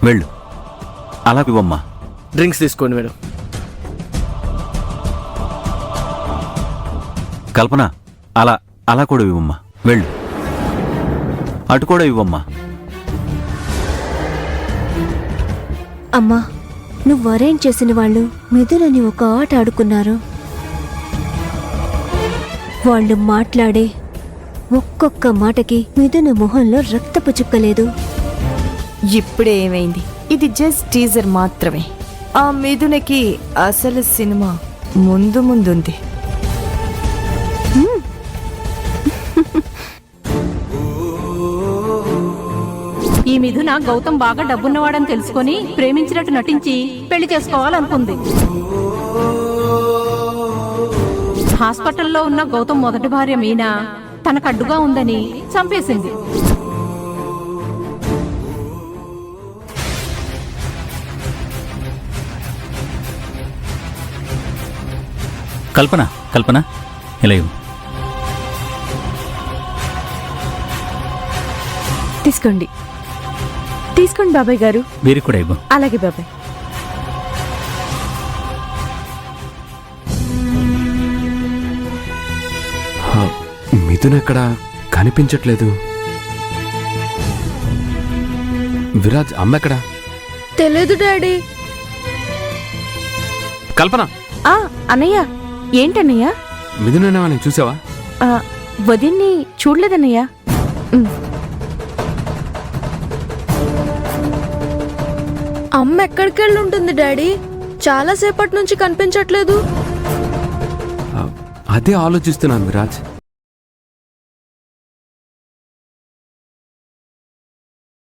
వెళ్ళు. అలా ఇవ్వమ్మా. డ్రింక్స్ తీసుకోండి మేడం. కల్పన, అలా అలా కూడా ఇవ్వమ్మా. వెళ్ళు. అటు కూడా ఇవ్వమ్మా. అమ్మా, నువ్వు అరేంజ్ చేసిన వాళ్ళు మిథునని ఒక ఆట ఆడుకున్నారు. వాళ్ళు మాట్లాడే ఒక్కొక్క మాటకి మిథున మొహంలో రక్తపు చుక్కలేదు. ఇప్పుడే ఏమైంది? ఇది జస్ట్ టీజర్ మాత్రమే. ఆ మిథునకి అసలు సినిమా ముందు ముందుంది. ఈ మిథున గౌతమ్ బాగా డబ్బున్నవాడని తెలుసుకొని ప్రేమించినట్టు నటించి పెళ్లి చేసుకోవాలనుకుంది. హాస్పిటల్లో ఉన్న గౌతమ్ మొదటి భార్య మీనా తనకు అడ్డుగా ఉందని చంపేసింది. కల్పన, కల్పన, ఇలా ఇవ్వు. తీసుకోండి తీసుకోండి బాబాయ్ గారు. వీరికి కూడా ఇవ్వు. అలాగే బాబాయ్. మిథున్ ఎక్కడా కనిపించట్లేదు. విరాజ్ అమ్మ ఎక్కడా? తెలియదు డాడీ. కల్పన, అన్నయ్య. ఏంటన్నయ్య? మిథున్ అనేవాళ్ళని చూసావా? వదిన్ని చూడలేదన్నయ్య. అమ్మ ఎక్కడికి వెళ్ళి ఉంటుంది డాడీ? చాలాసేపటి నుంచి కనిపించట్లేదు. అదే ఆలోచిస్తున్నాను విరాజ్.